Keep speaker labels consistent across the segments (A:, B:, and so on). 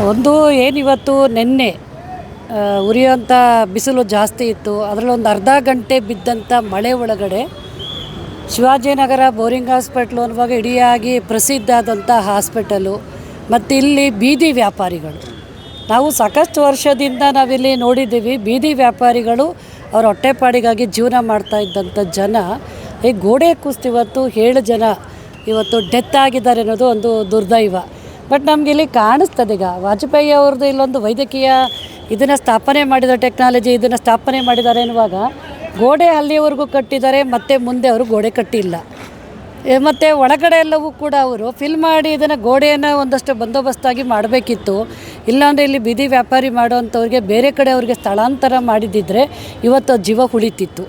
A: ಒಂದು ಏನಿವತ್ತು ನಿನ್ನೆ ಉರಿಯುವಂಥ ಬಿಸಿಲು ಜಾಸ್ತಿ ಇತ್ತು. ಅದರಲ್ಲಿ ಒಂದು ಅರ್ಧ ಗಂಟೆ ಬಿದ್ದಂಥ ಮಳೆ ಒಳಗಡೆ ಶಿವಾಜಿನಗರ ಬೋರಿಂಗ್ ಹಾಸ್ಪಿಟ್ಲು ಅನ್ನುವಾಗ ಇಡಿಯಾಗಿ ಪ್ರಸಿದ್ಧ ಆದಂಥ ಹಾಸ್ಪಿಟಲು ಮತ್ತು ಇಲ್ಲಿ ಬೀದಿ ವ್ಯಾಪಾರಿಗಳು, ನಾವು ಸಾಕಷ್ಟು ವರ್ಷದಿಂದ ನಾವಿಲ್ಲಿ ನೋಡಿದ್ದೀವಿ. ಬೀದಿ ವ್ಯಾಪಾರಿಗಳು ಅವ್ರ ಹೊಟ್ಟೆಪಾಡಿಗಾಗಿ ಜೀವನ ಮಾಡ್ತಾ ಇದ್ದಂಥ ಜನ ಈ ಗೋಡೆ ಕುಸ್ತು ಇವತ್ತು 7 ಜನ ಇವತ್ತು ಡೆತ್ ಆಗಿದ್ದಾರೆ ಅನ್ನೋದು ಒಂದು ದುರ್ದೈವ. ಬಟ್ ನಮಗೆ ಇಲ್ಲಿ ಕಾಣಿಸ್ತದೆ, ಈಗ ವಾಜಪೇಯಿ ಅವ್ರದ್ದು ಇಲ್ಲೊಂದು ವೈದ್ಯಕೀಯ ಇದನ್ನು ಸ್ಥಾಪನೆ ಮಾಡಿದ ಟೆಕ್ನಾಲಜಿ ಇದನ್ನು ಸ್ಥಾಪನೆ ಮಾಡಿದ್ದಾರೆ ಎನ್ನುವಾಗ ಗೋಡೆ ಅಲ್ಲಿವರೆಗೂ ಕಟ್ಟಿದ್ದಾರೆ, ಮತ್ತು ಮುಂದೆ ಅವರು ಗೋಡೆ ಕಟ್ಟಿಲ್ಲ. ಮತ್ತು ಒಳಗಡೆ ಎಲ್ಲವೂ ಕೂಡ ಅವರು ಫಿಲ್ ಮಾಡಿ ಇದನ್ನು ಗೋಡೆಯನ್ನು ಒಂದಷ್ಟು ಬಂದೋಬಸ್ತಾಗಿ ಮಾಡಬೇಕಿತ್ತು. ಇಲ್ಲಾಂದರೆ ಇಲ್ಲಿ ಬೀದಿ ವ್ಯಾಪಾರಿ ಮಾಡೋವಂಥವ್ರಿಗೆ ಬೇರೆ ಕಡೆ ಅವ್ರಿಗೆ ಸ್ಥಳಾಂತರ ಮಾಡಿದ್ದಿದ್ರೆ ಇವತ್ತು ಜೀವ ಉಳಿತಿತ್ತು,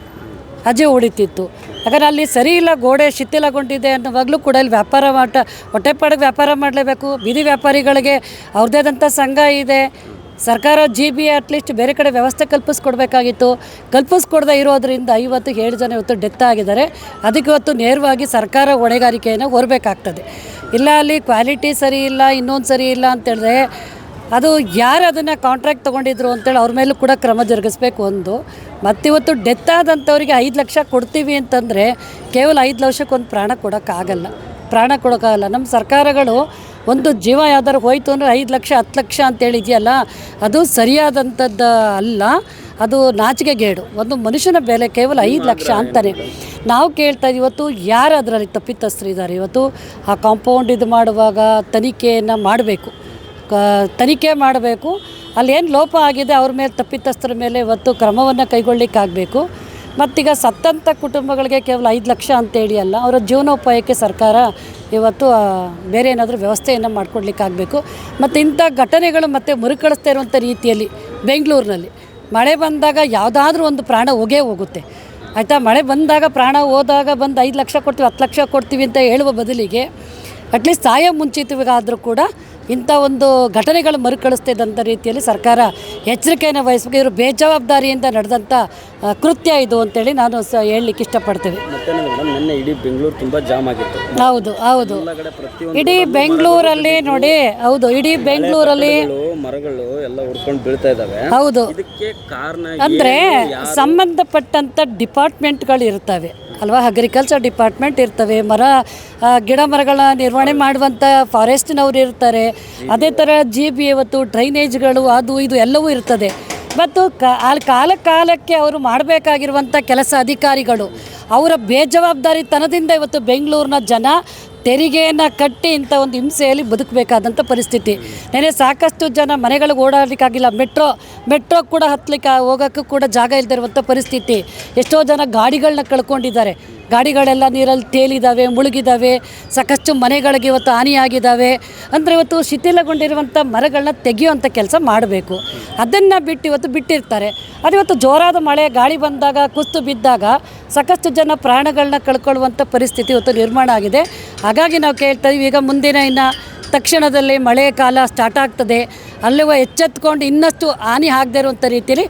A: ಅಜೆ ಉಳಿತಿತ್ತು. ಯಾಕಂದರೆ ಅಲ್ಲಿ ಸರಿ ಇಲ್ಲ, ಗೋಡೆ ಶಿಥಿಲಗೊಂಡಿದೆ ಅನ್ನುವಾಗಲೂ ಕೂಡ ಇಲ್ಲಿ ವ್ಯಾಪಾರ ಹೊಟ್ಟೆಪಾಡಿಗೆ ವ್ಯಾಪಾರ ಮಾಡಲೇಬೇಕು. ಬೀದಿ ವ್ಯಾಪಾರಿಗಳಿಗೆ ಅವ್ರದ್ದೇ ಆದಂಥ ಸಂಘ ಇದೆ. ಸರ್ಕಾರ GB ಅಟ್ಲೀಸ್ಟ್ ಬೇರೆ ಕಡೆ ವ್ಯವಸ್ಥೆ ಕಲ್ಪಿಸ್ಕೊಡ್ಬೇಕಾಗಿತ್ತು. ಕಲ್ಪಿಸ್ಕೊಡದೆ ಇರೋದರಿಂದ 57 ಜನ ಇವತ್ತು ಡೆತ್ ಆಗಿದ್ದಾರೆ. ಅದಕ್ಕೆ ಇವತ್ತು ನೇರವಾಗಿ ಸರ್ಕಾರ ಹೊಣೆಗಾರಿಕೆಯನ್ನು ಹೊರಬೇಕಾಗ್ತದೆ. ಇಲ್ಲ ಅಲ್ಲಿ ಕ್ವಾಲಿಟಿ ಸರಿ ಇಲ್ಲ, ಇನ್ನೊಂದು ಸರಿ ಇಲ್ಲ ಅಂತೇಳಿದ್ರೆ ಅದು ಯಾರು ಅದನ್ನು ಕಾಂಟ್ರಾಕ್ಟ್ ತೊಗೊಂಡಿದ್ರು ಅಂತೇಳಿ ಅವ್ರ ಮೇಲೂ ಕೂಡ ಕ್ರಮ ಜರುಗಿಸ್ಬೇಕು. ಒಂದು ಮತ್ತಿವತ್ತು ಡೆತ್ ಆದಂಥವ್ರಿಗೆ 5 ಲಕ್ಷ ಕೊಡ್ತೀವಿ ಅಂತಂದರೆ ಕೇವಲ 5 ಲಕ್ಷಕ್ಕೊಂದು ಪ್ರಾಣ ಕೊಡೋಕ್ಕಾಗಲ್ಲ. ನಮ್ಮ ಸರ್ಕಾರಗಳು ಒಂದು ಜೀವ ಯಾವ್ದಾರು ಹೋಯ್ತು ಅಂದರೆ 5 ಲಕ್ಷ 10 ಲಕ್ಷ ಅಂತೇಳಿದೆಯಲ್ಲ, ಅದು ಸರಿಯಾದಂಥದ್ದು ಅಲ್ಲ, ಅದು ನಾಚಿಕೆಗೇಡು. ಒಂದು ಮನುಷ್ಯನ ಬೆಲೆ ಕೇವಲ 5 ಲಕ್ಷ ಅಂತಾನೆ ನಾವು ಕೇಳ್ತಾ ಇದ್ದೀವಿ. ಇವತ್ತು ಯಾರು ಅದರಲ್ಲಿ ತಪ್ಪಿತಸ್ಥರಿದ್ದಾರೆ? ಇವತ್ತು ಆ ಕಾಂಪೌಂಡ್ ಇದು ಮಾಡುವಾಗ ತನಿಖೆಯನ್ನು ಮಾಡಬೇಕು, ತನಿಖೆ ಮಾಡಬೇಕು. ಅಲ್ಲೇನು ಲೋಪ ಆಗಿದೆ ಅವ್ರ ಮೇಲೆ, ತಪ್ಪಿತಸ್ಥರ ಮೇಲೆ ಇವತ್ತು ಕ್ರಮವನ್ನು ಕೈಗೊಳ್ಳಿಕ್ಕಾಗಬೇಕು. ಮತ್ತೀಗ ಸತ್ತಂಥ ಕುಟುಂಬಗಳಿಗೆ ಕೇವಲ 5 ಲಕ್ಷ ಅಂತೇಳಿ ಅಲ್ಲ, ಅವರ ಜೀವನೋಪಾಯಕ್ಕೆ ಸರ್ಕಾರ ಇವತ್ತು ಬೇರೆ ಏನಾದರೂ ವ್ಯವಸ್ಥೆಯನ್ನು ಮಾಡಿಕೊಡ್ಲಿಕ್ಕಾಗಬೇಕು. ಮತ್ತು ಇಂಥ ಘಟನೆಗಳು ಮತ್ತೆ ಮರುಕಳಿಸ್ತಾ ಇರುವಂಥ ರೀತಿಯಲ್ಲಿ ಬೆಂಗಳೂರಿನಲ್ಲಿ ಮಳೆ ಬಂದಾಗ ಯಾವುದಾದ್ರೂ ಒಂದು ಪ್ರಾಣ ಹೋಗುತ್ತೆ, ಆಯಿತಾ? ಮಳೆ ಬಂದಾಗ ಪ್ರಾಣ ಹೋದಾಗ ಬಂದು 5 ಲಕ್ಷ ಕೊಡ್ತೀವಿ 10 ಲಕ್ಷ ಕೊಡ್ತೀವಿ ಅಂತ ಹೇಳುವ ಬದಲಿಗೆ ಅಟ್ಲೀಸ್ಟ್ ಮುಂಚಿತವಾದರೂ ಕೂಡ ಇಂಥ ಒಂದು ಘಟನೆಗಳು ಮರುಕಳಿಸ್ತಾ ಇದ್ದಂಥ ರೀತಿಯಲ್ಲಿ ಸರ್ಕಾರ ಎಚ್ಚರಿಕೆಯನ್ನು ವಹಿಸಬೇಕು. ಇವರು ಬೇಜವಾಬ್ದಾರಿಯಿಂದ ನಡೆದಂಥ ಕೃತ್ಯ ಇದು ಅಂತೇಳಿ ನಾನು ಹೇಳಲಿಕ್ಕೆ ಇಷ್ಟಪಡ್ತೇವೆ.
B: ನಿನ್ನೆ ಇಡೀ ಬೆಂಗಳೂರು ತುಂಬ ಜಾಮ್ ಆಗಿತ್ತು.
A: ಹೌದು ಇಡೀ ಬೆಂಗಳೂರಲ್ಲಿ ನೋಡಿ, ಹೌದು ಇಡೀ ಬೆಂಗಳೂರಲ್ಲಿ
B: ಮರಗಳು ಎಲ್ಲ ಉಡ್ಕೊಂಡು ಬೀಳ್ತಾ ಇದ್ದಾವೆ.
A: ಹೌದು,
B: ಇದಕ್ಕೆ ಕಾರಣ
A: ಅಂದರೆ ಸಂಬಂಧಪಟ್ಟಂಥ ಡಿಪಾರ್ಟ್ಮೆಂಟ್ಗಳು ಇರ್ತವೆ ಅಲ್ವಾ? ಅಗ್ರಿಕಲ್ಚರ್ ಡಿಪಾರ್ಟ್ಮೆಂಟ್ ಇರ್ತವೆ, ಗಿಡ ಮರಗಳ ನಿರ್ವಹಣೆ ಮಾಡುವಂಥ ಫಾರೆಸ್ಟ್ನವ್ರು ಇರ್ತಾರೆ. ಅದೇ ಥರ GB ಇವತ್ತು ಡ್ರೈನೇಜ್ಗಳು ಅದು ಇದು ಎಲ್ಲವೂ ಇರ್ತದೆ. ಮತ್ತು ಕಾಲಕ್ಕೆ ಅವರು ಮಾಡಬೇಕಾಗಿರುವಂಥ ಕೆಲಸ ಅಧಿಕಾರಿಗಳು ಅವರ ಬೇಜವಾಬ್ದಾರಿತನದಿಂದ ಇವತ್ತು ಬೆಂಗಳೂರಿನ ಜನ ತೆರಿಗೆಯನ್ನು ಕಟ್ಟಿ ಇಂಥ ಒಂದು ಹಿಂಸೆಯಲ್ಲಿ ಬದುಕಬೇಕಾದಂಥ ಪರಿಸ್ಥಿತಿ. ನೆನೆ ಸಾಕಷ್ಟು ಜನ ಮನೆಗಳಿಗೆ ಓಡಾಡಲಿಕ್ಕಾಗಿಲ್ಲ, ಮೆಟ್ರೋ ಕೂಡ ಹೋಗೋಕ್ಕೂ ಕೂಡ ಜಾಗ ಇಲ್ಲದೆ ಇರುವಂಥ ಪರಿಸ್ಥಿತಿ. ಎಷ್ಟೋ ಜನ ಗಾಡಿಗಳನ್ನ ಕಳ್ಕೊಂಡಿದ್ದಾರೆ, ಗಾಡಿಗಳೆಲ್ಲ ನೀರಲ್ಲಿ ತೇಲಿದ್ದಾವೆ, ಮುಳುಗಿದ್ದಾವೆ. ಸಾಕಷ್ಟು ಮನೆಗಳಿಗೆ ಇವತ್ತು ಹಾನಿಯಾಗಿದ್ದಾವೆ. ಅಂದರೆ ಇವತ್ತು ಶಿಥಿಲಗೊಂಡಿರುವಂಥ ಮರಗಳನ್ನ ತೆಗೆಯುವಂಥ ಕೆಲಸ ಮಾಡಬೇಕು. ಅದನ್ನು ಬಿಟ್ಟು ಇವತ್ತು ಬಿಟ್ಟಿರ್ತಾರೆ. ಅದು ಇವತ್ತು ಜೋರಾದ ಮಳೆ ಗಾಳಿ ಬಂದಾಗ ಕುಸಿದು ಬಿದ್ದಾಗ ಸಾಕಷ್ಟು ಜನ ಪ್ರಾಣಗಳನ್ನ ಕಳ್ಕೊಳ್ಳುವಂಥ ಪರಿಸ್ಥಿತಿ ಇವತ್ತು ನಿರ್ಮಾಣ ಆಗಿದೆ. ಹಾಗಾಗಿ ನಾವು ಕೇಳ್ತಾ ಇದ್ದೀವಿ, ಈಗ ಮುಂದಿನ ತಕ್ಷಣದಲ್ಲಿ ಮಳೆಯ ಕಾಲ ಸ್ಟಾರ್ಟ್ ಆಗ್ತದೆ, ಅಲ್ಲಿವ ಎಚ್ಚೆತ್ಕೊಂಡು ಇನ್ನಷ್ಟು ಹಾನಿ ಆಗದೇ ಇರುವಂಥ ರೀತಿಯಲ್ಲಿ